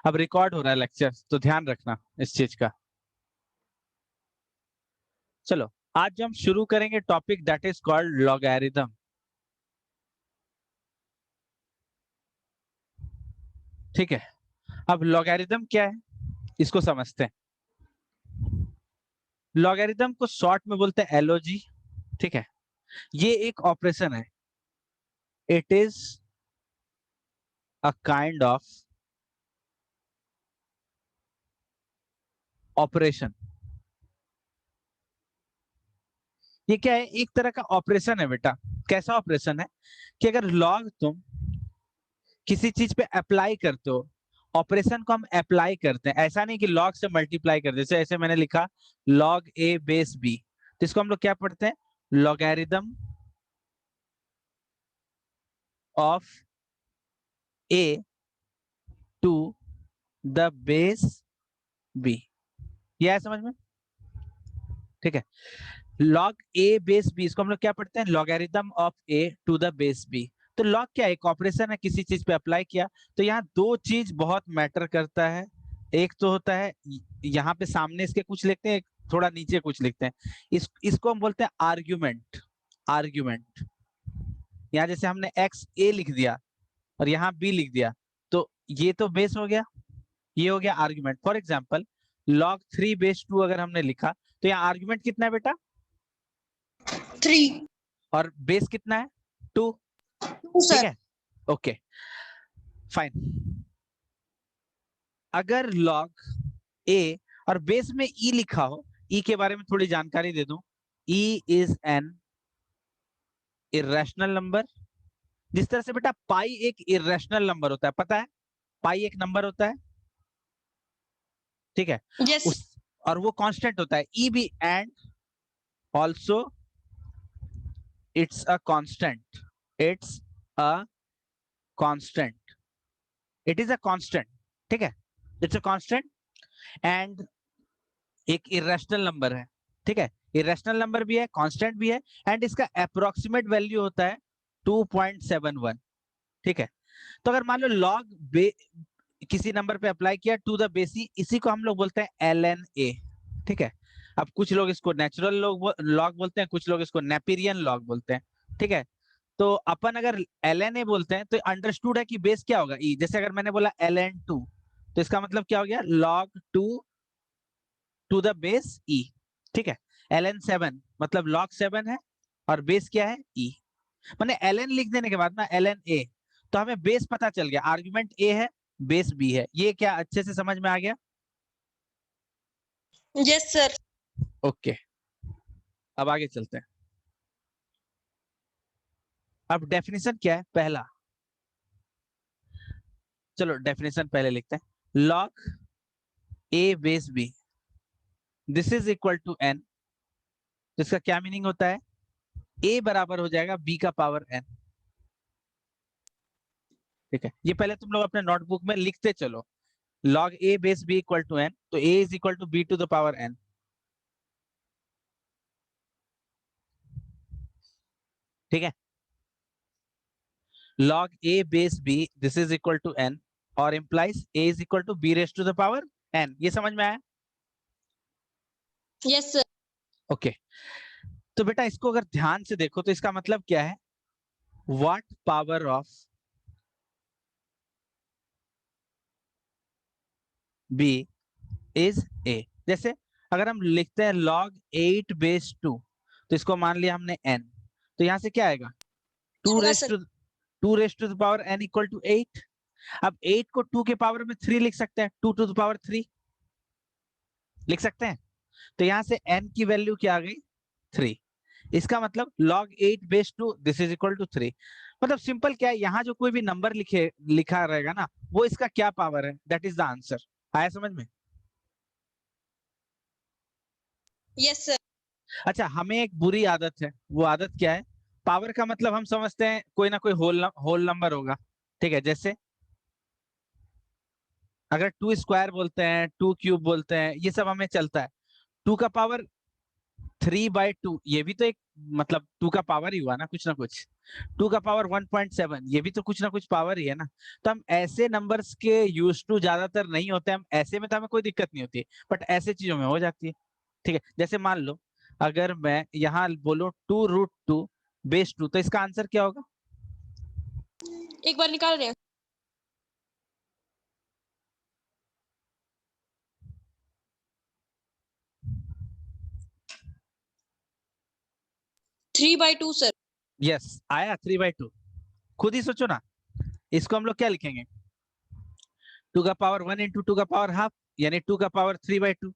अब रिकॉर्ड हो रहा है लेक्चर, तो ध्यान रखना इस चीज का। चलो आज हम शुरू करेंगे topic that is called logarithm. ठीक है, अब लॉगरिथम क्या है इसको समझते हैं। लॉगरिथम को शॉर्ट में बोलते हैं एलओजी। ठीक है, ये एक ऑपरेशन है। It is a kind of operation. ये क्या है, एक तरह का ऑपरेशन है बेटा। कैसा ऑपरेशन है कि अगर लॉग तुम किसी चीज पे अप्लाई करते हो, ऑपरेशन को हम अप्लाई करते हैं, ऐसा नहीं कि लॉग से मल्टीप्लाई करते। जैसे ऐसे मैंने लिखा लॉग ए बेस बी, तो इसको हम लोग क्या पढ़ते हैं, logarithm of a to the base b. ये है समझ में? ठीक है, लॉग ए बेस बी, इसको हम लोग क्या पढ़ते हैं, logarithm of a to the base b. तो लॉग क्या है, एक ऑपरेशन है, किसी चीज पे अप्लाई किया। तो यहाँ दो चीज बहुत मैटर करता है। एक तो होता है यहाँ पे सामने इसके कुछ लिखते हैं, थोड़ा नीचे कुछ लिखते हैं। इसको हम बोलते हैं आर्ग्यूमेंट। आर्ग्यूमेंट, यहाँ जैसे हमने एक्स ए लिख दिया और यहाँ बी लिख दिया, तो ये तो बेस हो गया, ये हो गया आर्ग्यूमेंट। फॉर एग्जाम्पल लॉग 3/2 अगर हमने लिखा, तो यहाँ आर्ग्यूमेंट कितना है बेटा, 3। और बेस कितना है, 2। 2 ठीक सर। है, ओके फाइन। अगर लॉग ए और बेस में ई लिखा हो, ई के बारे में थोड़ी जानकारी दे दूं। E is an irrational number. जिस तरह से बेटा पाई एक इरेशनल नंबर होता है, पता है, पाई एक नंबर होता है। ठीक है, यस। उस और वो कांस्टेंट होता है, ई भी, and also it's a constant. It's a constant, it is a constant. ठीक है, इट्स अ कांस्टेंट एंड एक इरेशनल नंबर है। ठीक है, इरेशनल नंबर भी है, कांस्टेंट भी है, एंड इसका अप्रोक्सीमेट वैल्यू होता है 2.71। ठीक है, तो अगर मान लो लॉग किसी नंबर पे अप्लाई किया टू द बेसी, इसी को हम लोग बोलते हैं एल एन ए। ठीक है, अब कुछ लोग इसको नेचुरल लॉग बोलते हैं, कुछ लोग इसको नेपेरियन लॉग बोलते हैं। ठीक है, तो अपन अगर एल एन ए बोलते हैं तो अंडरस्टूड है कि बेस क्या होगा, ई। जैसे अगर मैंने बोला एल एन टू, तो इसका मतलब क्या हो गया, लॉग टू द बेस ई। ठीक है, एल एन 7 मतलब लॉग 7 है, और बेस क्या है, ई। मैंने एल एन लिख देने के बाद ना एल एन ए, तो हमें बेस पता चल गया, आर्गुमेंट ए है, बेस बी है। ये क्या अच्छे से समझ में आ गया? Yes sir. ओके, अब आगे चलते हैं। अब डेफिनेशन क्या है पहला, चलो डेफिनेशन पहले लिखते हैं। Log a base b this is equal to n. इसका क्या मीनिंग होता है, ए बराबर हो जाएगा बी का पावर एन। ठीक है, ये पहले तुम लोग अपने नोटबुक में लिखते चलो। Log a base b equal to n, तो a is equal to b to the power n. ठीक है, log a base b this is equal to n, और implies a is equal to b raised to the power n। ये समझ में आया? Yes sir. Okay, तो बेटा इसको अगर ध्यान से देखो तो इसका मतलब क्या है, what power of b is a। जैसे अगर हम लिखते हैं log 8/2, तो इसको मान लिया हमने n, तो यहां से क्या आएगा, 2 raised to 2 power n equal to 8। अब 8 को 2 के पावर में 3 लिख सकते हैं, 2 टू द पावर 3 लिख सकते हैं। तो यहां से n की वैल्यू क्या आ गई, 3। इसका मतलब log 8/2 this is equal to 3। मतलब सिंपल क्या है, यहाँ जो कोई भी नंबर लिखा रहेगा ना, वो इसका क्या पावर है, दैट इज द आंसर। आया समझ में? Yes sir. अच्छा, हमें एक बुरी आदत है, वो आदत क्या है, पावर का मतलब हम समझते हैं कोई ना कोई होल नंबर होगा। ठीक है, जैसे अगर 2 स्क्वायर बोलते हैं, 2 क्यूब बोलते हैं, ये सब हमें चलता है। 2 का पावर 3/2 ये भी तो एक मतलब 2 का पावर ही हुआ ना कुछ ना कुछ। 2 का पावर 1.7 ये भी तो कुछ ना कुछ पावर ही है ना। तो हम ऐसे नंबर्स के यूज टू ज्यादातर नहीं होते, हम ऐसे में तो हमें कोई दिक्कत नहीं होती, बट ऐसे चीजों में हो जाती है। ठीक है, जैसे मान लो अगर मैं यहाँ बोलूं 2√2 बेस 2, तो इसका आंसर क्या होगा? एक बार निकाल रहे हैं। 3/2 सर। यस, आया 3/2। खुद ही सोचो ना, इसको हम लोग क्या लिखेंगे? 2 का पावर 1 इंटू 2 का पावर हाफ, यानी 2 का पावर 3/2।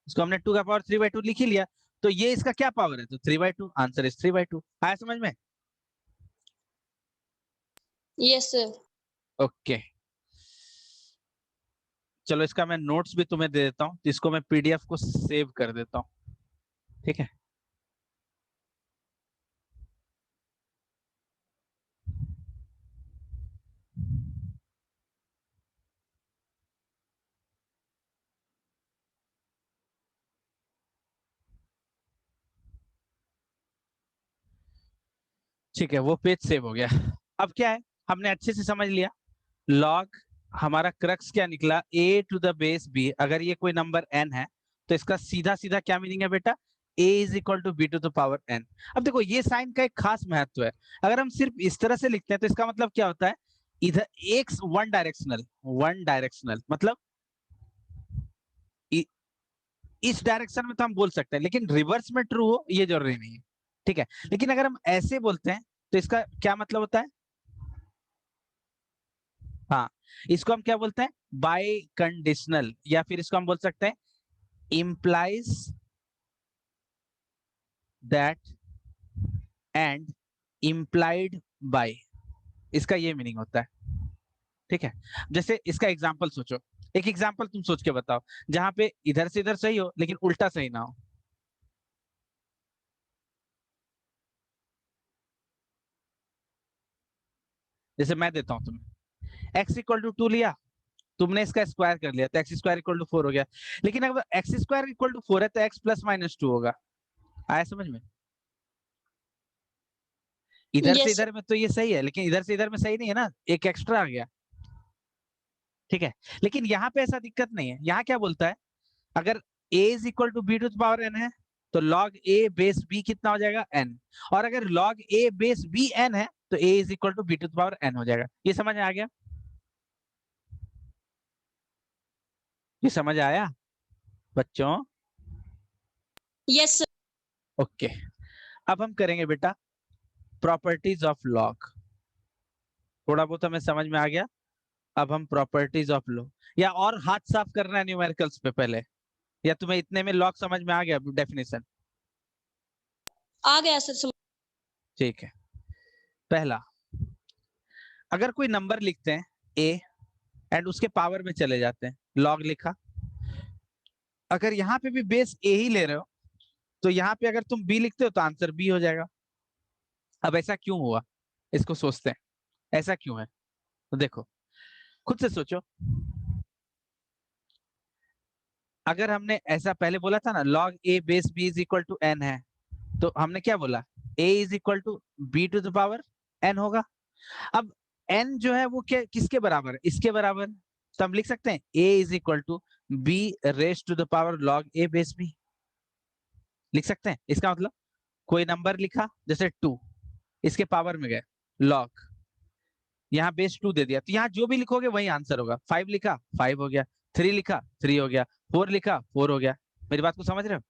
इसको हमने 2 का पावर 3/2 लिख ही लिया, तो ये इसका क्या पावर है? तो 3/2, आंसर इज 3/2। आया समझ में? Yes sir. ओके, चलो इसका मैं नोट्स भी तुम्हें दे देता हूँ, तो इसको मैं पीडीएफ को सेव कर देता हूँ। ठीक है, ठीक है, वो पेज सेव हो गया। अब क्या है, हमने अच्छे से समझ लिया लॉग। हमारा क्रक्स क्या निकला? a⁴b। अगर ये कोई नंबर n है तो इसका सीधा सीधा क्या मीनिंग है बेटा? a = b⁴n। अब देखो ये साइन का एक खास महत्व है। अगर हम सिर्फ इस तरह से लिखते हैं तो इसका मतलब क्या होता है? इधर एक वन डायरेक्शनल मतलब इस डायरेक्शन में तो हम बोल सकते हैं, लेकिन रिवर्स में ट्रू हो ये जरूरी नहीं है। ठीक है, लेकिन अगर हम ऐसे बोलते हैं तो इसका क्या मतलब होता है? हाँ, इसको हम क्या बोलते हैं? बाई कंडीशनल, या फिर इसको हम बोल सकते हैं implies that and implied by। इसका ये मीनिंग होता है। ठीक है, जैसे इसका एग्जांपल सोचो, एक एग्जांपल तुम सोच के बताओ जहां पे इधर से इधर सही हो लेकिन उल्टा सही ना हो। जैसे मैं देता हूं तुम्हें, x = 2 लिया, तुमने इसका स्क्वायर कर लिया तो x² = 4 हो गया। लेकिन अगर x² = 4 है तो x +-2 होगा। आया समझ में? इधर से यस सर। इधर में तो ये सही है, लेकिन इधर से इधर में सही नहीं है ना, एक एक्स्ट्रा आ गया। ठीक है, लेकिन यहाँ पे ऐसा दिक्कत नहीं है। यहाँ क्या बोलता है? अगर a = b⁴n है तो log a बेस b कितना हो जाएगा? n। और अगर log a base b n है तो a = b⁴n हो जाएगा। ये समझ में आ गया? ये समझ आया बच्चों? Yes sir. ओके, अब हम करेंगे बेटा प्रॉपर्टीज ऑफ लॉग। थोड़ा बहुत हमें समझ में आ गया। अब हम प्रॉपर्टीज ऑफ लॉग, या और हाथ साफ करना है न्यूमेरिकल्स पे पहले, या तुम्हें इतने में लॉग समझ में आ गया डेफिनेशन? आ गया सर। ठीक है, पहला, अगर कोई नंबर लिखते हैं ए एंड उसके पावर में चले जाते हैं, लॉग लिखा, अगर यहाँ पे भी बेस ए ही ले रहे हो तो यहाँ पे अगर तुम बी लिखते हो तो आंसर बी हो जाएगा। अब ऐसा क्यों हुआ, इसको सोचते हैं ऐसा क्यों है। तो देखो, खुद से सोचो, अगर हमने ऐसा पहले बोला था ना log a base b = n है, तो हमने क्या बोला? a = b⁴n होगा। अब n जो है वो क्या किसके बराबर है? इसके बराबर। तो हम लिख सकते हैं a = b⁴ log a base b। लिख सकते हैं। इसका मतलब कोई नंबर लिखा जैसे 2, इसके पावर में गए लॉग, यहाँ बेस 2 दे दिया, तो यहाँ जो भी लिखोगे वही आंसर होगा। 5 लिखा 5 हो गया, 3 लिखा 3 हो गया, 4 लिखा 4 हो गया। मेरी बात को समझ रहे हो?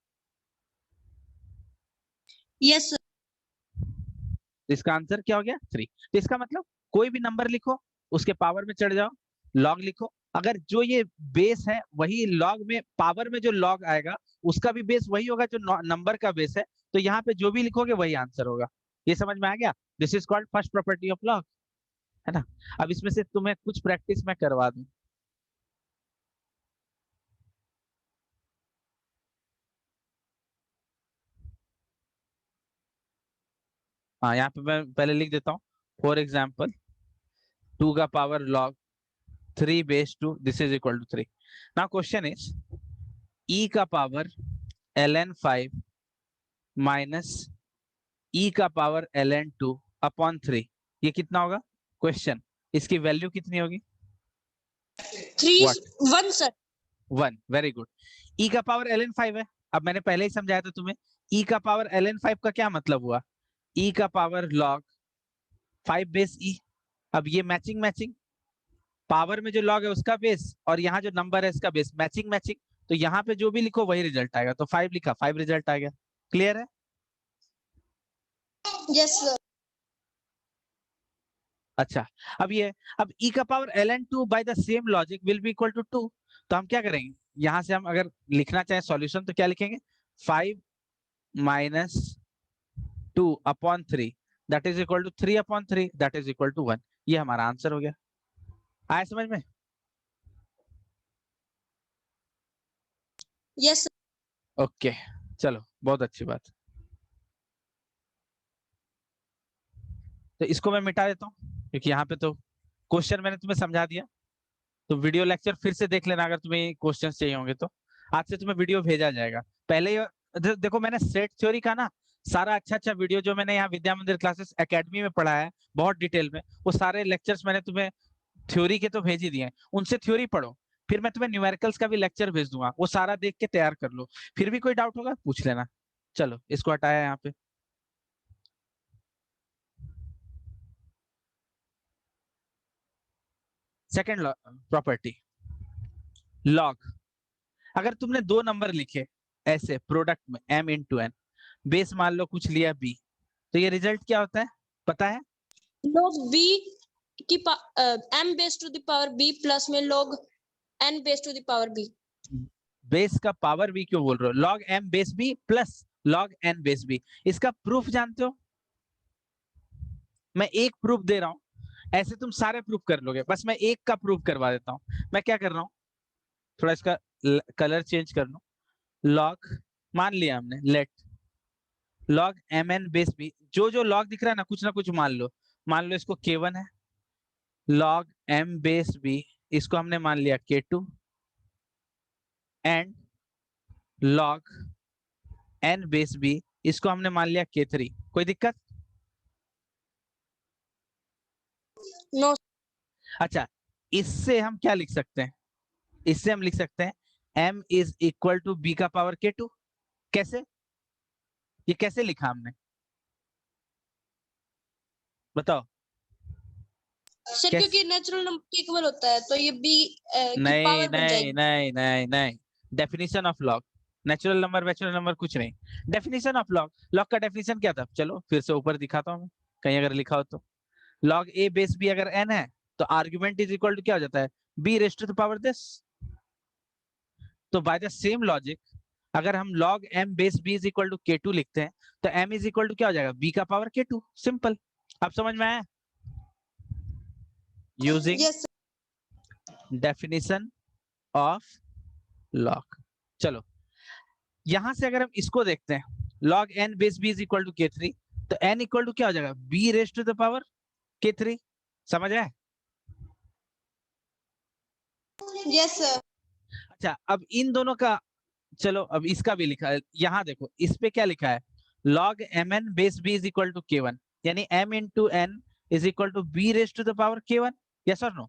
Yes sir. तो इसका आंसर क्या हो गया? 3। तो इसका मतलब कोई भी नंबर लिखो, उसके पावर में चढ़ जाओ, लॉग लिखो, अगर जो ये बेस है वही लॉग में पावर में जो लॉग आएगा उसका भी बेस वही होगा जो नंबर का बेस है, तो यहाँ पे जो भी लिखोगे वही आंसर होगा। ये समझ में आ गया? This is called first property of log, है ना? अब इसमें से तुम्हें कुछ प्रैक्टिस मैं करवा दूं। हाँ, यहाँ पे मैं पहले लिख देता हूँ। फॉर एग्जाम्पल 2 का power log 3 base 2 this is equal to 3। Now question is e का पावर ln5 माइनस e का पावर ln2 अपॉन 3, ये कितना होगा? क्वेश्चन, इसकी वैल्यू कितनी होगी? 3 What? 1 sir. 1, very good. e का पावर ln5 है, अब मैंने पहले ही समझाया था तुम्हें, e का पावर ln5 का क्या मतलब हुआ? e का पावर log 5 बेस e। अब ये मैचिंग मैचिंग, पावर में जो लॉग है उसका बेस और यहाँ जो नंबर है इसका बेस, मैचिंग मैचिंग, तो यहाँ पे जो भी लिखो वही रिजल्ट आएगा, तो 5 लिखा 5 रिजल्ट आ गया। क्लियर है? Yes sir. अच्छा, अब ये, अब e का power ln2 by the same logic will be equal to 2, तो हम क्या करेंगे, यहाँ से हम अगर लिखना चाहें सॉल्यूशन तो क्या लिखेंगे? 5 minus 2 upon 3 that is equal to 3 upon 3 that is equal to 1। ये हमारा आंसर हो गया। आया समझ में? Yes sir. ओके, चलो बहुत अच्छी बात। तो इसको मैं मिटा देता हूँ क्योंकि यहाँ पे तो क्वेश्चन मैंने तुम्हें समझा दिया, तो वीडियो लेक्चर फिर से देख लेना अगर तुम्हें क्वेश्चन चाहिए होंगे तो। आज से तुम्हें वीडियो भेजा जाएगा। पहले देखो मैंने सेट थ्योरी का ना सारा अच्छा अच्छा वीडियो जो मैंने यहाँ विद्या मंदिर क्लासेस एकेडमी में पढ़ा है बहुत डिटेल में, वो सारे लेक्चर्स मैंने तुम्हें थ्योरी के तो भेज ही दिए हैं, उनसे थ्योरी पढ़ो। फिर मैं तुम्हें न्यूमेरिकल्स का भी लेक्चर भेज दूंगा, वो सारा देख के तैयार कर लो। फिर भी कोई डाउट होगा पूछ लेना। चलो इसको हटाया यहाँ पे। Second property, log. अगर तुमने दो नंबर लिखे ऐसे प्रोडक्ट में m इंटू एन, बेस मान लो कुछ लिया b, तो ये रिजल्ट क्या होता है पता है? log b की m base to the power b plus में log n base to the power b। Base का पावर b क्यों बोल रहे हो? Log m base b plus log n base b। इसका प्रूफ जानते हो? मैं एक प्रूफ दे रहा हूं, ऐसे तुम सारे प्रूफ कर लोगे, बस मैं एक का प्रूफ करवा देता हूं। मैं क्या कर रहा हूं, थोड़ा इसका कलर चेंज कर लो। लॉग, मान लिया हमने, let log m n base b, जो जो लॉग दिख रहा है ना कुछ मान लो इसको k1 है। लॉग m बेस b, इसको हमने मान लिया k2, and log n base b, इसको हमने मान लिया k3। कोई दिक्कत? नो। अच्छा, इससे हम क्या लिख सकते हैं? इससे हम लिख सकते हैं m is equal to b का पावर k2। कैसे? ये कैसे लिखा हमने, बताओ? सर क्योंकि नेचुरल नंबर इक्वल होता है तो ये b की नहीं पावर बन नहीं जाएगी। नहीं नहीं नहीं, definition of log. Natural number कुछ नहीं, डेफिनेशन ऑफ लॉग। लॉग का डेफिनेशन क्या था? चलो फिर से ऊपर दिखाता हूँ मैं, कहीं अगर लिखा हो तो। लॉग ए बेस बी अगर n है तो आर्ग्यूमेंट इज इक्वल टू क्या हो जाता है? b raise to the power this. तो बाय द सेम लॉजिक अगर हम log m base b is equal to k2 लिखते हैं तो m इज इक्वल टू क्या हो जाएगा? b का पावर k2। सिंपल। अब समझ में आया? Using yes definition of log. चलो यहां से अगर हम इसको देखते हैं, log n base b is equal to k3, तो n इक्वल टू क्या हो जाएगा? b raise to the power k3। समझ आया? Yes sir. अच्छा, अब इन दोनों का, चलो अब इसका भी लिखा है, यहाँ देखो इस पे क्या लिखा है? log mn base b is equal to k1, यानी m into n is equal to b raise to the power k1। Yes और नो?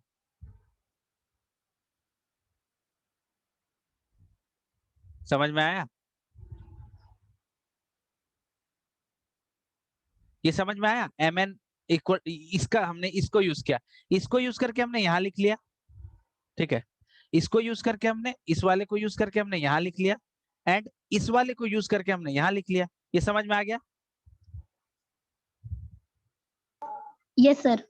समझ में आया? ये समझ में आया? mn इक्वल, इसका हमने इसको यूज किया, इसको यूज करके हमने यहाँ लिख लिया, ठीक है? इसको यूज करके हमने, इस वाले को यूज करके हमने यहाँ लिख लिया, एंड इस वाले को यूज करके हमने यहाँ लिख लिया। ये समझ में आ गया? Yes sir.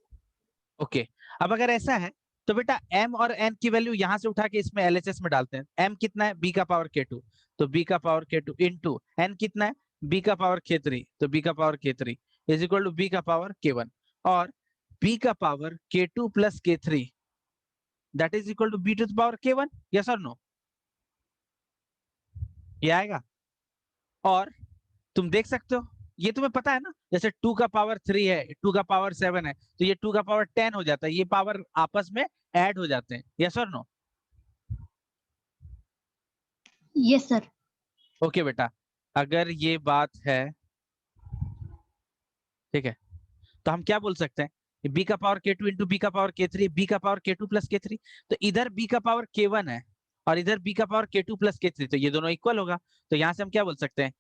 ओके, अब अगर ऐसा है तो बेटा m और n की वैल्यू यहां से उठा के इसमें LHS में डालते हैं। m कितना है? b का पावर k2, तो b का पावर k2 इंटू n कितना है? b का पावर k3, तो b का power k3 is equal to b का पावर k1, और b का power k2 plus k3 that is equal to b to the power k1। Yes और no? ये आएगा। और तुम देख सकते हो, ये तुम्हें पता है ना, जैसे 2 का पावर 3 है, 2 का पावर 7 है, तो ये 2 का पावर 10 हो जाता है, ये पावर आपस में ऐड हो जाते हैं। यस और नो? Yes sir. ओके बेटा, अगर ये बात है, ठीक है, तो हम क्या बोल सकते हैं, बी का पावर k2 इंटू बी का पावर k3, बी का पावर k2 प्लस k3, तो इधर बी का पावर k1 है और इधर बी का पावर k2 प्लस k3, तो ये दोनों इक्वल होगा। तो यहाँ से हम क्या बोल सकते हैं,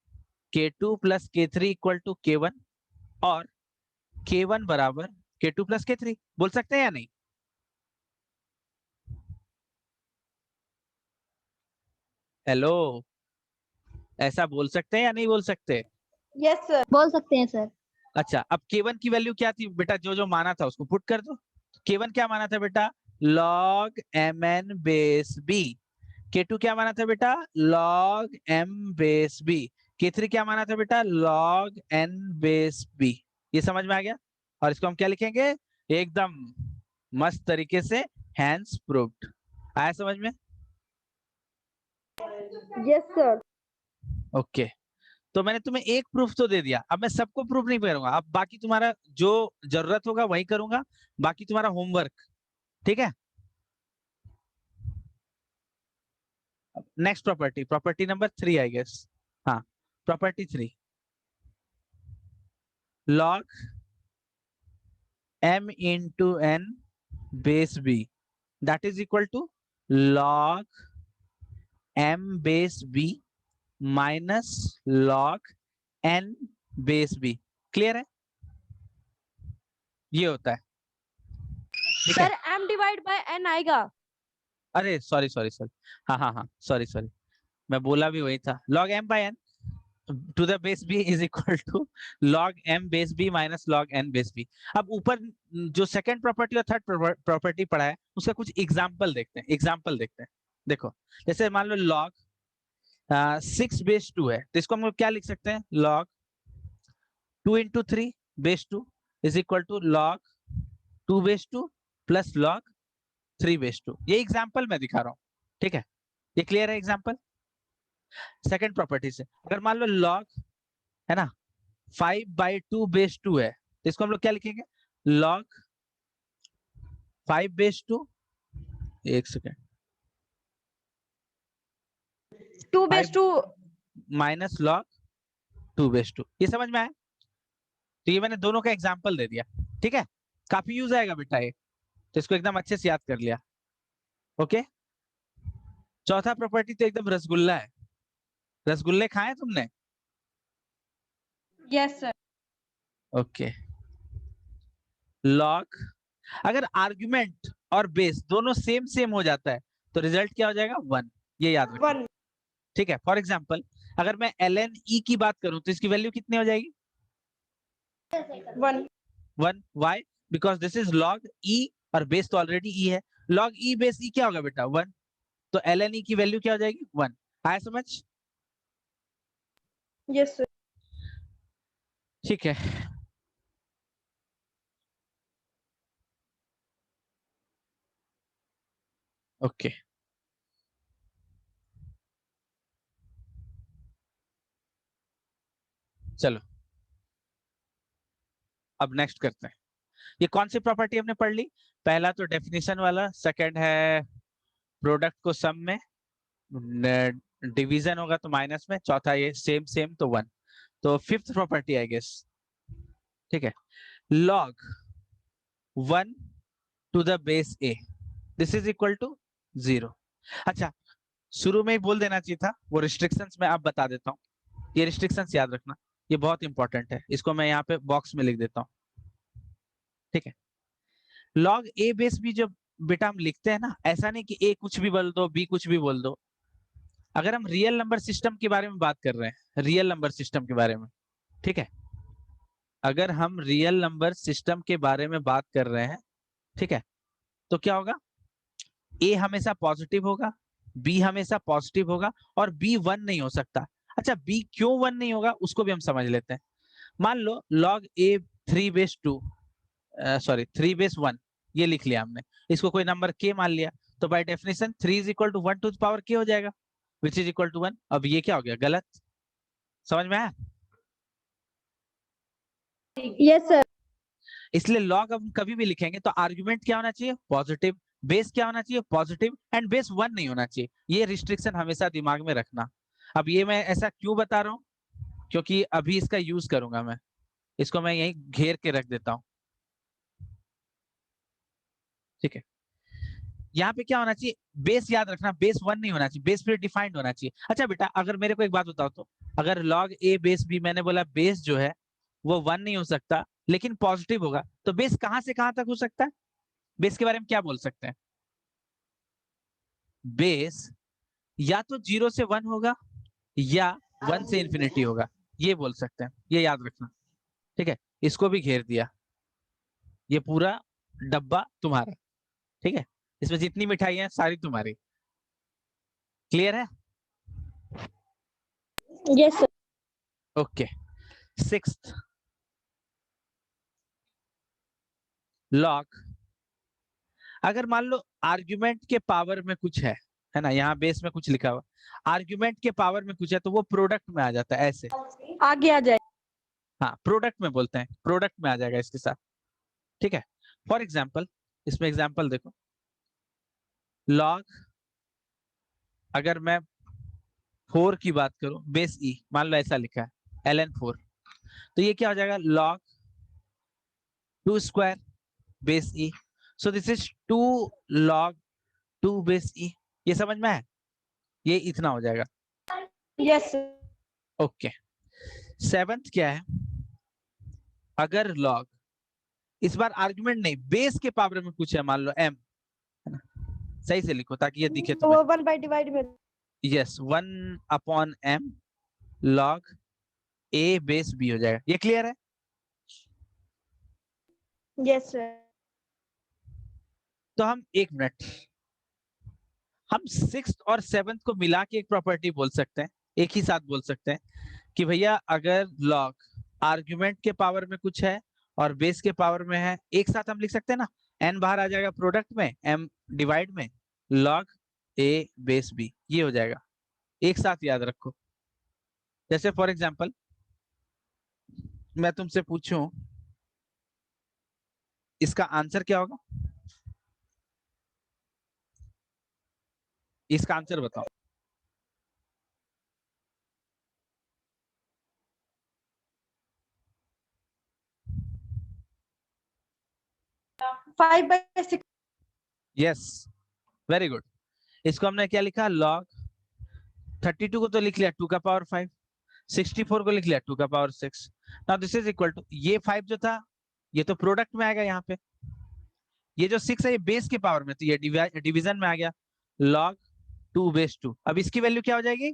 k2 plus k3 equal to k1 और k1 बराबर k2 प्लस k3, बोल सकते हैं या नहीं? हेलो, ऐसा बोल सकते हैं या नहीं बोल सकते? यस सर, बोल सकते हैं सर। अच्छा, अब k1 की वैल्यू क्या थी बेटा, जो जो माना था उसको पुट कर दो। k1 क्या माना था बेटा, log mn base b। k2 क्या माना था बेटा, log m base b। k3 क्या माना था बेटा, log n बेस b। ये समझ में आ गया? और इसको हम क्या लिखेंगे, एकदम मस्त तरीके से, हैंस प्रूव्ड। आया समझ में? Yes sir. ओके, तो मैंने तुम्हें एक प्रूफ तो दे दिया, अब मैं सबको प्रूफ नहीं करूंगा, अब बाकी तुम्हारा जो जरूरत होगा वही करूंगा, बाकी तुम्हारा होमवर्क, ठीक है? Next property, property number 3 I guess. हाँ, property 3, log m into n base b that is equal to log m base b minus log n base b। Clear है? ये होता है, ठीक है? Sir m divide by n आएगा। अरे sorry sorry sorry, हाँ हाँ हाँ, सॉरी सॉरी, मैं बोला भी वही था, log m by n to the base b is equal to log m base b minus log n base b। अब ऊपर जो सेकंड प्रॉपर्टी और थर्ड प्रॉपर्टी पढ़ा है उसका कुछ एग्जांपल देखते हैं, एग्जांपल देखते हैं। देखो, जैसे मान लो log 6 बेस 2 है, तो इसको हम लोग क्या लिख सकते हैं, log 2 into 3 base 2 is equal to log 2 base 2 plus log 3 base 2। ये एग्जांपल मैं दिखा रहा हूँ, ठीक है? ये क्लियर है एग्जांपल? सेकंड प्रॉपर्टी से अगर मान लो log है ना 5/2 बेस 2 है, तो इसको हम लोग क्या लिखेंगे, log 5 बेस 2, एक second, 2 base 2 minus log 2 base 2। ये समझ में आया? तो ये मैंने दोनों का एग्जांपल दे दिया, ठीक है? काफी यूज आएगा बेटा ये, तो इसको एकदम अच्छे से याद कर लिया। ओके, चौथा प्रॉपर्टी तो एकदम रसगुल्ला है, रसगुल्ले खाए तुमने? Yes sir. ओके, log अगर आर्गुमेंट और बेस दोनों सेम सेम हो जाता है तो रिजल्ट क्या हो जाएगा, 1। ये याद रखना, 1 ठीक है? फॉर एग्जांपल अगर मैं ln e की बात करूं तो इसकी वैल्यू कितनी हो जाएगी, 1 1। Why? Because this is log e और बेस तो ऑलरेडी e है, log e बेस e क्या होगा बेटा, 1। तो ln e की वैल्यू क्या हो जाएगी, 1। आया समझ? Yes sir. ठीक है, ओके, चलो अब नेक्स्ट करते हैं। ये कौन सी प्रॉपर्टी हमने पढ़ ली, पहला तो डेफिनेशन वाला, सेकंड है प्रोडक्ट को सम में, डिवीजन होगा तो माइनस में, चौथा ये सेम सेम तो 1। तो फिफ्थ प्रॉपर्टी आई गेस, ठीक है, log 1 to the base a this is equal to 0। अच्छा, शुरू में ही बोल देना चाहिए था, वो रिस्ट्रिक्शंस मैं आप बता देता हूँ, ये रिस्ट्रिक्शंस याद रखना, ये बहुत इंपॉर्टेंट है, इसको मैं यहाँ पे बॉक्स में लिख देता हूँ, ठीक है? log a बेस b जब बेटा हम लिखते हैं ना, ऐसा नहीं कि a कुछ भी बोल दो b कुछ भी बोल दो। अगर हम रियल नंबर सिस्टम के बारे में बात कर रहे हैं, रियल नंबर सिस्टम के बारे में, ठीक है, अगर हम रियल नंबर सिस्टम के बारे में बात कर रहे हैं, ठीक है, तो क्या होगा, a हमेशा पॉजिटिव होगा, b हमेशा पॉजिटिव होगा और b 1 नहीं हो सकता। अच्छा, b क्यों 1 नहीं होगा उसको भी हम समझ लेते हैं। मान लो log a 3 base 2 sorry 3 base 1 ये लिख लिया हमने, इसको कोई नंबर k मान लिया, तो by definition 3 is equal to 1 to the power k हो जाएगा, which is equal to 1। अब ये क्या हो गया, गलत? समझ में आया? Yes sir. इसलिए log हम कभी भी लिखेंगे तो आर्गुमेंट क्या होना चाहिए, पॉजिटिव, बेस क्या होना चाहिए, पॉजिटिव, एंड बेस 1 नहीं होना चाहिए। ये रिस्ट्रिक्शन हमेशा दिमाग में रखना। अब ये मैं ऐसा क्यों बता रहा हूँ, क्योंकि अभी इसका यूज करूंगा मैं, इसको मैं यहीं घेर के रख देता हूँ। ठीक है, यहाँ पे क्या होना चाहिए, बेस याद रखना, बेस 1 नहीं होना चाहिए, बेस फिर डिफाइंड होना चाहिए। अच्छा बेटा, अगर मेरे को एक बात बताओ तो, अगर log a बेस b, मैंने बोला बेस जो है वो 1 नहीं हो सकता लेकिन पॉजिटिव होगा, तो बेस कहां से कहां तक हो सकता है, बेस के बारे में क्या बोल सकते हैं, बेस या तो 0 से 1 होगा या 1 से इंफिनिटी होगा, ये बोल सकते हैं, ये याद रखना। ठीक है, इसको भी घेर दिया, ये पूरा डब्बा तुम्हारा। ठीक है, इसमें जितनी मिठाई है सारी तुम्हारी। क्लियर है? Yes, sir. Okay. Sixth, log, अगर मान लो आर्ग्यूमेंट के पावर में कुछ है ना, यहाँ बेस में कुछ लिखा हुआ, आर्ग्यूमेंट के पावर में कुछ है तो वो प्रोडक्ट में आ जाता है ऐसे। आगे आ जाए। हाँ, प्रोडक्ट में बोलते हैं, प्रोडक्ट में आ जाएगा इसके साथ। ठीक है, फॉर एग्जाम्पल, इसमें एग्जाम्पल देखो, लॉग, अगर मैं 4 की बात करूं, बेस ई, मान लो ऐसा लिखा है ln4, तो ये क्या हो जाएगा, log 2 square base e, so this is 2 log 2 base e. ये समझ में है, ये इतना हो जाएगा। Yes, sir. ओके। सेवेंथ क्या है, अगर log, इस बार आर्गुमेंट नहीं, बेस के पावर में कुछ है, मान लो m, है ना, सही से लिखो ताकि ये दिखे तो तुम्हें। वो 1 by divide में। Yes, 1/m log a base b हो जाएगा। ये क्लियर है? Yes, sir. तो हम एक मिनट, हम सिक्स और सेवंथ को मिला के एक प्रॉपर्टी बोल सकते हैं, एक ही साथ बोल सकते हैं कि भैया अगर लॉग आर्ग्यूमेंट के पावर में कुछ है और बेस के पावर में है, एक साथ हम लिख सकते हैं ना, n बाहर आ जाएगा प्रोडक्ट में, m डिवाइड में log a बेस b, ये हो जाएगा। एक साथ याद रखो। जैसे फॉर एग्जांपल मैं तुमसे पूछूं, इसका आंसर क्या होगा, इसका आंसर बताओ। 5 by 6. Yes, very good. इसको हमने क्या लिखा, log 32 को तो लिख लिया 2 का पावर 5, 64 को लिख लिया 2 का power 6। Now this is equal to, ये 5 जो था ये तो प्रोडक्ट में आएगा यहाँ पे, ये जो 6 है ये बेस के पावर में, तो ये डिवीजन में आ गया, log 2 बेस 2। अब इसकी वैल्यू क्या हो जाएगी,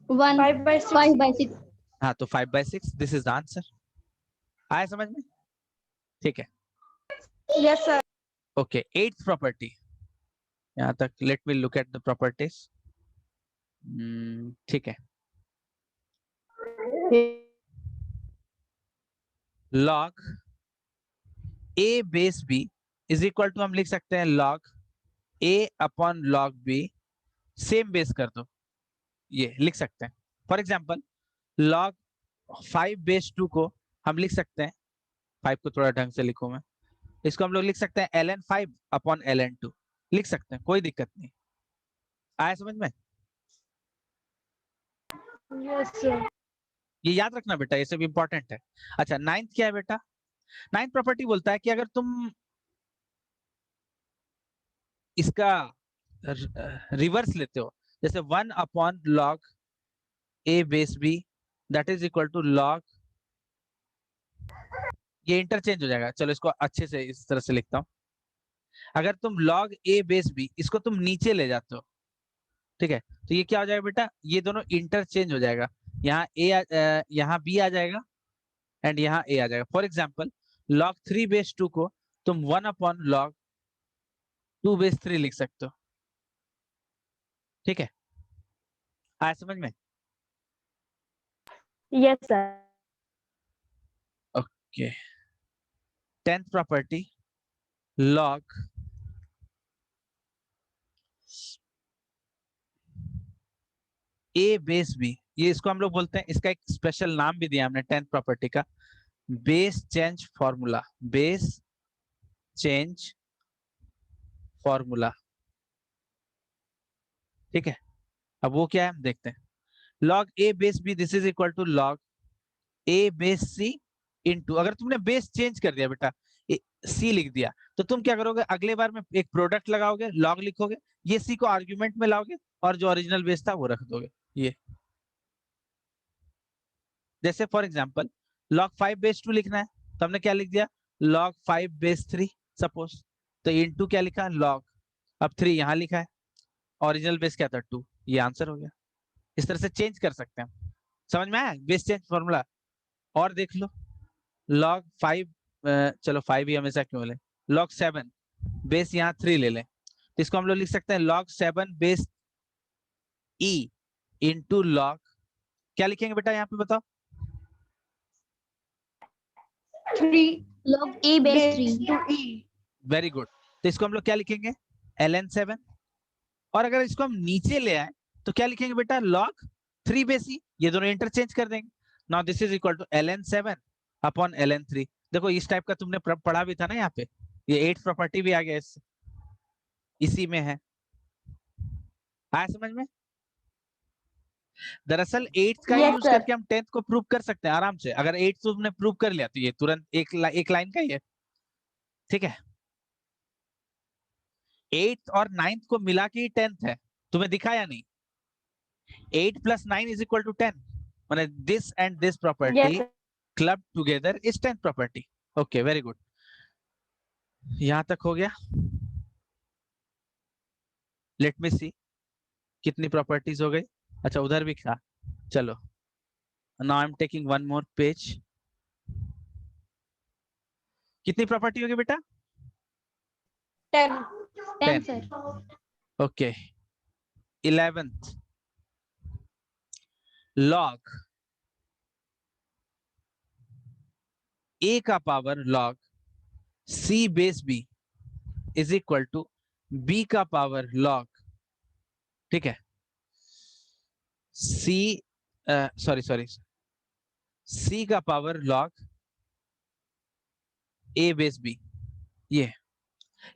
5 by 6. 5 by 6. हाँ तो 5/6, दिस इज द आंसर। आया समझ में? ठीक है, Yes, sir. Okay. Eighth property, यहाँ तक let me look at the properties. ठीक है, log a base b is equal to, हम लिख सकते हैं log a upon log b, same base कर दो, ये लिख सकते हैं। फॉर एग्जाम्पल log 5 बेस 2 को हम लिख सकते हैं, 5 को थोड़ा ढंग से लिखूं मैं, इसको हम लोग लिख सकते हैं ln5 अपॉन ln2, लिख सकते हैं, कोई दिक्कत नहीं। आया समझ में? Yes, sir. ये याद रखना बेटा, ये सब इंपॉर्टेंट है। अच्छा, नाइन्थ क्या है बेटा, नाइन्थ प्रॉपर्टी बोलता है कि अगर तुम इसका रिवर्स लेते हो, जैसे 1 upon log a base b that is equal to log, ये इंटरचेंज हो जाएगा, चलो इसको अच्छे से इस तरह से लिखता हूँ, अगर तुम log a बेस b इसको तुम नीचे ले जाते हो, ठीक है, तो ये क्या हो जाएगा बेटा, ये दोनों इंटरचेंज हो जाएगा, यहाँ यहाँ b आ जाएगा एंड यहाँ a आ जाएगा। फॉर एग्जाम्पल log 3 बेस 2 को तुम 1 अपॉन log 2 बेस 3 लिख सकते हो। ठीक है, आया समझ में? Yes, sir. Okay. 10th property, log a base b, ये इसको हम लोग बोलते हैं, इसका एक स्पेशल नाम भी दिया हमने 10th प्रॉपर्टी का, base change formula, base change formula. ठीक है, अब वो क्या है हम देखते हैं। log a base b this is equal to log a base c into, अगर तुमने बेस चेंज कर दिया बेटा, c लिख दिया, तो तुम क्या करोगे, अगले बार में एक प्रोडक्ट लगाओगे, log लिखोगे, ये c को आर्ग्यूमेंट में लाओगे और जो ओरिजिनल बेस था वो रख दोगे। ये जैसे फॉर एग्जांपल log 5 बेस 2 लिखना है, तो हमने क्या लिख दिया, log 5 बेस 3 सपोज, तो इनटू क्या लिखा, log, अब 3 यहाँ लिखा है, ओरिजिनल बेस क्या था 2, ये आंसर हो गया। इस तरह से चेंज कर सकते हैं हम। समझ में आया बेस चेंज फॉर्मूला? और देख लो log 5, चलो 5 ही हमेशा क्यों ले, log 7 बेस यहाँ 3 ले लें, तो इसको हम लोग लिख सकते हैं log 7 base e into log, क्या लिखेंगे बेटा यहाँ पे बताओ? 3 log a base base 3 to e. Very good, तो इसको हम लोग क्या लिखेंगे, ln 7, और अगर इसको हम नीचे ले आए तो क्या लिखेंगे बेटा, log 3 बेस e, ये दोनों इंटरचेंज कर देंगे। Now this is equal to ln 7 upon ln 3। देखो इस टाइप का तुमने पढ़ा भी था ना यहाँ पे, ये 8th प्रॉपर्टी भी आ गया इससे, इसी में है, आया समझ में? दरअसल 8th का Yes, यूज sir. करके हम 10th को प्रूव कर सकते हैं आराम से, अगर 8th तुमने प्रूव कर लिया तो ये तुरंत एक लाइन का ही है, ठीक है। 8th और 9th को मिला के ही 10th है, तुम्हें दिखा या नहीं? 8 प्लस 9 इज इक्वल टू 10, माने this and this Yes, property sir. Club together is 10th property. Okay very good, यहां तक हो गया। लेट मी सी कितनी प्रॉपर्टीज हो गई, अच्छा उधर भी था, चलो now I am taking one more page. कितनी प्रॉपर्टी होगी बेटा? 10. 10 10, sir okay. 11th log a का power log c base b is equal to b का पावर log, ठीक है, c सॉरी c का power log a base b, ये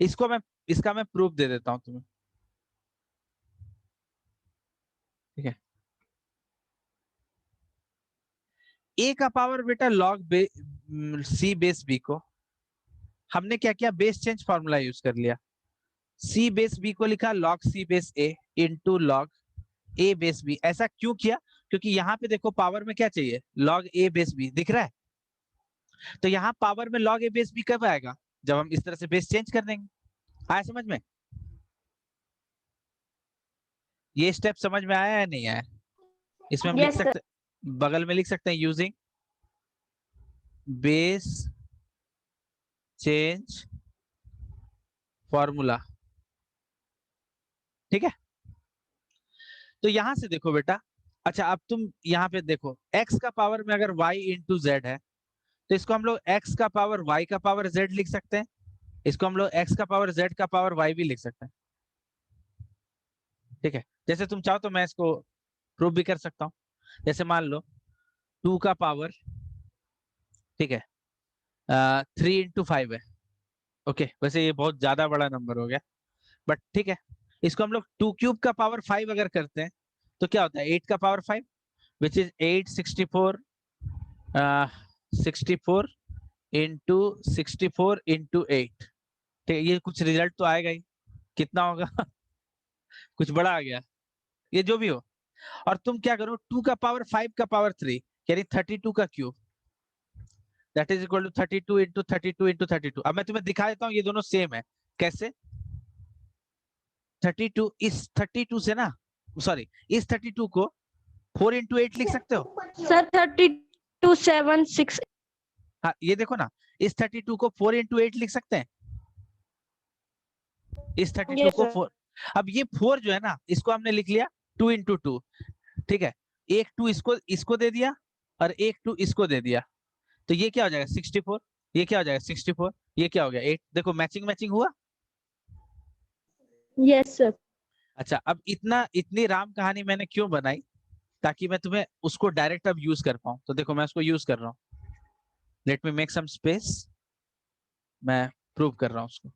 इसको मैं, इसका मैं प्रूफ दे देता हूं तुम्हें, ठीक है। a का पावर बेटा log c बेस b को हमने क्या किया, बेस चेंज फॉर्मूला यूज कर लिया, c बेस b को लिखा log c base a into log a base b। ऐसा क्यों किया, क्योंकि यहाँ पे देखो पावर में क्या चाहिए, log a बेस b दिख रहा है, तो यहाँ पावर में log a बेस b कब आएगा, जब हम इस तरह से बेस चेंज कर देंगे। आया समझ में? ये स्टेप समझ में आया या नहीं आया? इसमें हम लिख Yes, sir. सकते, बगल में लिख सकते हैं यूजिंग बेस चेंज फॉर्मूला, ठीक है। तो यहां से देखो बेटा, अच्छा अब तुम यहाँ पे देखो x का पावर में अगर y इंटू जेड है, तो इसको हम लोग x का पावर y का पावर z लिख सकते हैं, इसको हम लोग x का पावर z का पावर y भी लिख सकते हैं, ठीक है। जैसे तुम चाहो तो मैं इसको प्रूव भी कर सकता हूँ, जैसे मान लो 2 का पावर, ठीक है, 3 इंटू 5 है, ओके, वैसे ये बहुत ज्यादा बड़ा नंबर हो गया, बट ठीक है, इसको हम लोग 2 क्यूब का पावर 5 अगर करते हैं तो क्या होता है, 8 का power 5 which is 8 64 64 into 64 into 8, ठीक है, ये कुछ रिजल्ट तो आएगा ही, कितना होगा कुछ बड़ा आ गया, ये जो भी हो। और तुम क्या करो, 2 का पावर 5 का पावर 3 यानी 32 का cube, that is equal to 32 into 32 into 32। अब मैं तुम्हें दिखा देता हूँ ये दोनों सेम है, कैसे, 32 इस 32 से ना, सॉरी इस 32 को 4 इंटू 8 लिख सकते हो, Sir, 32, 7, 6. हाँ ये देखो ना, इस 32 को 4 इंटू 8 लिख सकते हैं, इस 32 Yes, को sir. 4, अब ये 4 जो है ना इसको हमने लिख लिया 2 इंटू 2, ठीक है, एक 2 इसको इसको दे दिया और एक 2 इसको दे दिया, तो ये क्या हो जाएगा 64, ये क्या हो जाएगा 64, ये क्या हो गया 8, देखो मैचिंग मैचिंग हुआ। Yes, sir. अच्छा अब इतनी राम कहानी मैंने क्यों बनाई, ताकि मैं तुम्हें उसको डायरेक्ट अब यूज कर पाऊं, तो देखो मैं उसको यूज कर रहा हूँ, let me make some space, मैं प्रूव कर रहा हूँ उसको।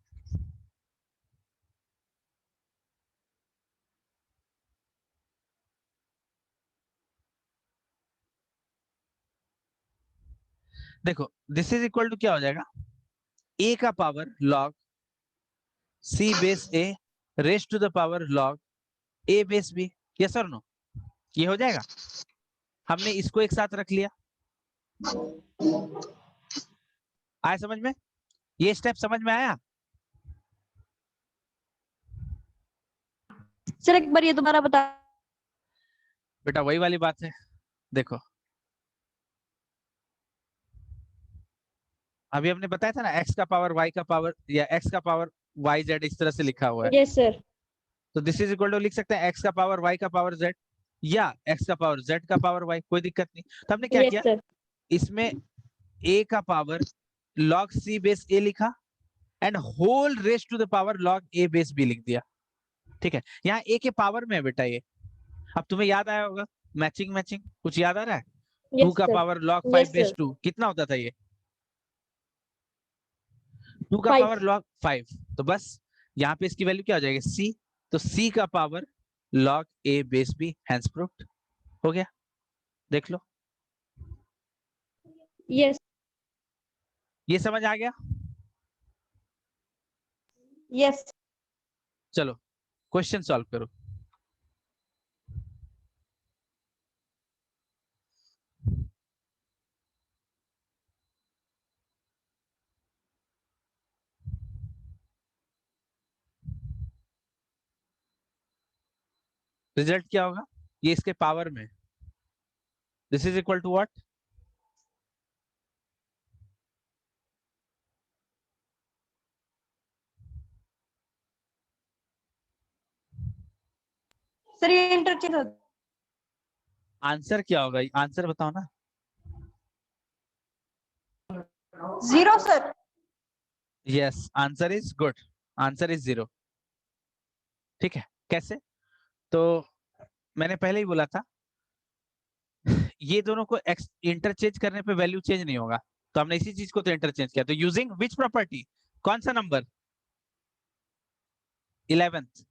देखो दिस इज इक्वल टू क्या हो जाएगा, a का power log c base a raise to the power log a base b, yes और नो, ये हो जाएगा। हमने इसको एक साथ रख लिया, आया समझ में, ये स्टेप समझ में आया। सर एक बार ये दोबारा बता। बेटा वही वाली बात है, देखो अभी हमने बताया था ना x का पावर y का पावर या x का पावर y z इस तरह से लिखा हुआ है, यस सर। तो दिस इज इक्वल टू लिख सकते हैं x का पावर y का पावर z या x का पावर z का पावर y, कोई दिक्कत नहीं। तो हमने क्या यस किया, सर। इसमें a का power log c base a लिखा and whole raise to the power log a base b लिख दिया, ठीक है। यहाँ a के पावर में है बेटा ये, अब तुम्हें याद आया होगा मैचिंग मैचिंग, कुछ याद आ रहा है, 2 यस का sir. Power log 5 yes base sir. 2 कितना होता था ये, 2 का 5। पावर log 5, तो बस यहाँ पे इसकी वैल्यू क्या हो जाएगी c, तो c का power log a base b, hence proved, हो गया, देख लो यस। ये समझ आ गया। यस। चलो क्वेश्चन सॉल्व करो। रिजल्ट क्या होगा, ये इसके पावर में, this is equal to what, sir ये इंटरचेंज होता आंसर क्या होगा, आंसर बताओ ना। है। 0 sir. Yes answer is good, answer is 0, ठीक है। कैसे, तो मैंने पहले ही बोला था ये दोनों को इंटरचेंज करने पे वैल्यू चेंज नहीं होगा, तो हमने इसी चीज को तो इंटरचेंज किया, तो यूजिंग विच प्रॉपर्टी, कौन सा नंबर, 11th,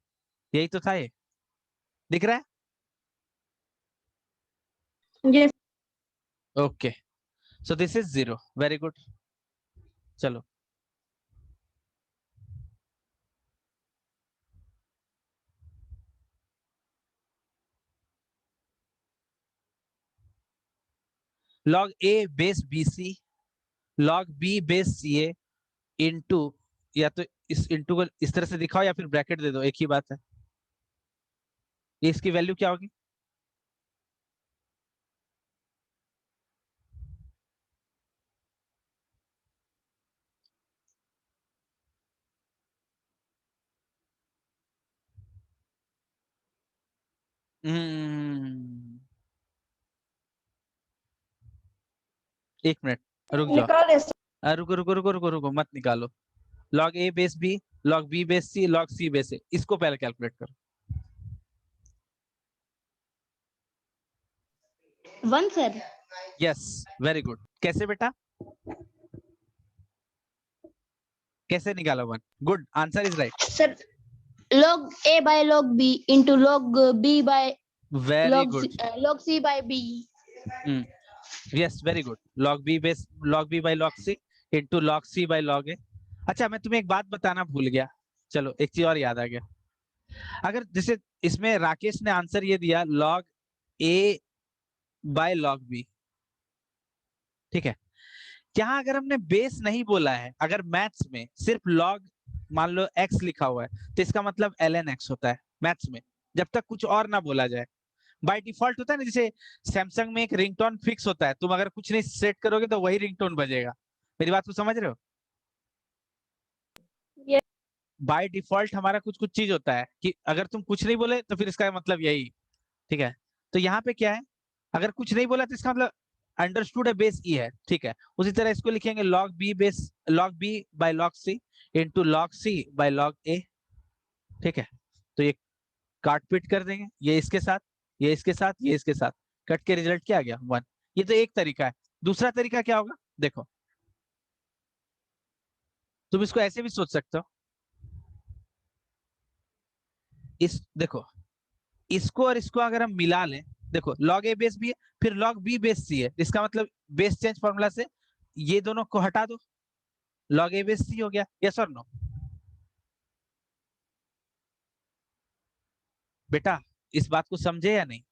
यही तो था ये, दिख रहा है, yes. Okay, so this is 0, very good. चलो log a base bc log b base ca into, या तो इस इनटू को इस तरह से दिखाओ या फिर ब्रैकेट दे दो, एक ही बात है, ये इसकी वैल्यू क्या होगी, एक मिनट रुक जाओ, निकाले सर। रुको रुको रुको रुको रुको मत निकालो, log a base b log b base c log c base a, इसको पहले कैलकुलेट करो। 1 सर। यस वेरी गुड, कैसे बेटा, कैसे निकाला 1, good answer is right, sir log a by log b into log b by very good, log c by b। Yes very good, log b base log b by log c into log c by log a। अच्छा मैं तुम्हें एक बात बताना भूल गया, चलो एक चीज और याद आ गया, अगर जैसे इसमें राकेश ने आंसर ये दिया log a by log b, ठीक है, यहाँ अगर हमने बेस नहीं बोला है, अगर मैथ्स में सिर्फ log मान लो x लिखा हुआ है, तो इसका मतलब ln x होता है मैथ्स में, जब तक कुछ और ना बोला जाए। बाय डिफॉल्ट होता है ना, जैसे सैमसंग में एक रिंगटोन फिक्स होता है, तुम अगर कुछ नहीं सेट करोगे तो वही रिंगटोन बजेगा, मेरी बात को समझ रहे हो, Yes. बाय डिफॉल्ट हमारा कुछ कुछ चीज होता है कि अगर तुम कुछ नहीं बोले तो फिर इसका मतलब यही, ठीक है। तो यहाँ पे क्या है, अगर कुछ नहीं बोला तो इसका मतलब अंडरस्टूड है बेस ई है, ठीक है। उसी तरह इसको लिखेंगे log b base log b by log c into log c by log a, ठीक है। तो ये काट पीट कर देंगे, ये इसके साथ, ये इसके साथ, ये इसके साथ, कट के रिजल्ट क्या आ गया 1, ये तो एक तरीका है। दूसरा तरीका क्या होगा, देखो तुम इसको ऐसे भी सोच सकते हो, इस देखो इसको और इसको अगर हम मिला लें, देखो log a बेस b है फिर log b बेस c है, इसका मतलब बेस चेंज फॉर्मूला से ये दोनों को हटा दो, log a base c हो गया, यस और नो? बेटा इस बात को समझे या नहीं?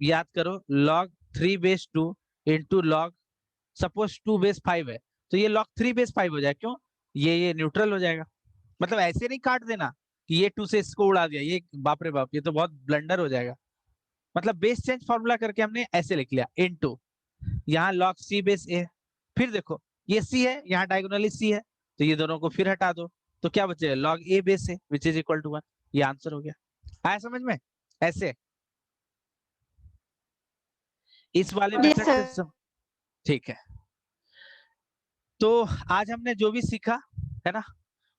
याद करो, log 3 base 2 into log, suppose 2 base 5 है, तो ये log 3 base 5 हो जाए, क्यों? ये न्यूट्रल हो जाएगा। मतलब ऐसे नहीं काट देना कि ये 2 से इसको उड़ा दिया, ये बाप रे बाप, ये तो बहुत ब्लंडर हो जाएगा। मतलब बेस चेंज फॉर्मूला करके हमने ऐसे लिख लिया, इनटू यहाँ log c base a, फिर देखो ये c है, यहाँ डायगोनली c है, तो ये दोनों को फिर हटा दो, तो क्या बचेगा? log a base a which is equal to 1। ये आंसर हो गया। आया समझ में? ऐसे इस वाले Yes, मेथड से sir. ठीक है। तो आज हमने जो भी सीखा है ना,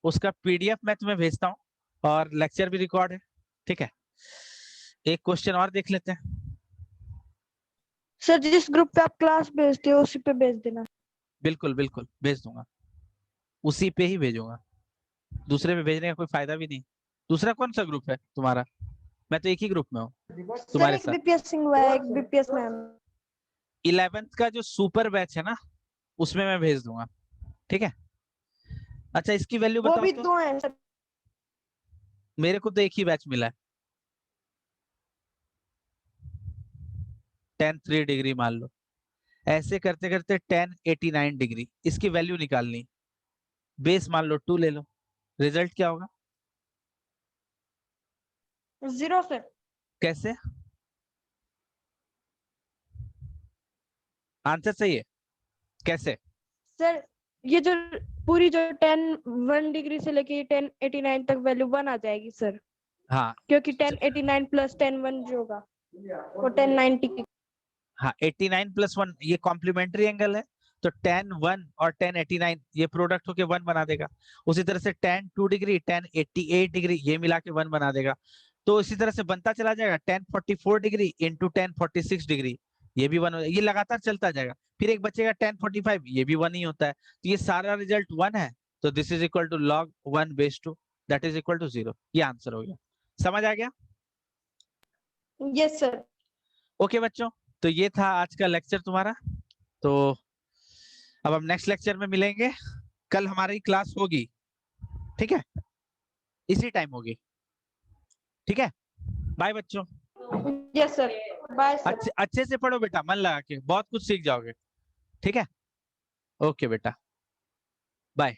उसका पीडीएफ मैं तुम्हें भेजता हूँ, और लेक्चर भी रिकॉर्ड है, ठीक है? एक क्वेश्चन और देख लेते हैं। सर जिस ग्रुप पे आप क्लास भेजते हो उसी पे भेज देना। बिल्कुल बिल्कुल भेज दूंगा, उसी पे ही भेजूंगा, दूसरे पे भेजने का कोई फायदा भी नहीं। दूसरा कौन सा ग्रुप है तुम्हारा? मैं तो एक ही ग्रुप में हूँ सर तुम्हारे एक साथ। बीपीएस सिंह है, एक बीपीएस मैम। 11th का जो सुपर बैच है ना, उसमें मैं भेज दूंगा, ठीक है? अच्छा इसकी वैल्यू वो बताओ भी तो। 2 हैं सर। मेरे को तो एक ही बैच मिला है, 10 3 डिग्री मान लो। ऐसे करते करते 10 89 डिग्री, इसकी वैल्यू निकालनी, बेस मान लो 2 ले लो, रिजल्ट क्या होगा? 0 सर। कैसे? आंसर सही है, कैसे? सर ये जो पूरी जो 10 1 डिग्री से लेके 10 89 तक वैल्यू 1 आ जाएगी सर, हाँ क्योंकि 10 89 प्लस 10 1 जो होगा वो 10 90 की। हाँ 89 प्लस 1 ये कॉम्प्लीमेंट्री एंगल है, तो 10 1 और 10 89 ये प्रोडक्ट होके 1 बना देगा। उसी तरह से 10 2 डिग्री 10 88 डिग्री ये मिला के 1 बना देगा। तो इसी तरह से बनता चला जाएगा, 10 44 डिग्री इंटू 10 46 डिग्री ये भी 1 हो जाएगा, ये लगातार चलता जाएगा। फिर एक बचेगा 10 45 ये भी 1 ही होता है, तो ये सारा रिजल्ट 1 है, तो this is equal to log 1 base 2 that is equal to 0। ये आंसर हो गया, समझ आ गया? Yes sir. ओके बच्चों, तो ये था आज का लेक्चर तुम्हारा। तो अब हम नेक्स्ट लेक्चर में मिलेंगे, कल हमारी क्लास होगी, ठीक है? इसी टाइम होगी, ठीक है? बाय बच्चों, यस सर, बाय सर। अच्छे से पढ़ो बेटा, मन लगा के, बहुत कुछ सीख जाओगे, ठीक है? ओके बेटा, बाय।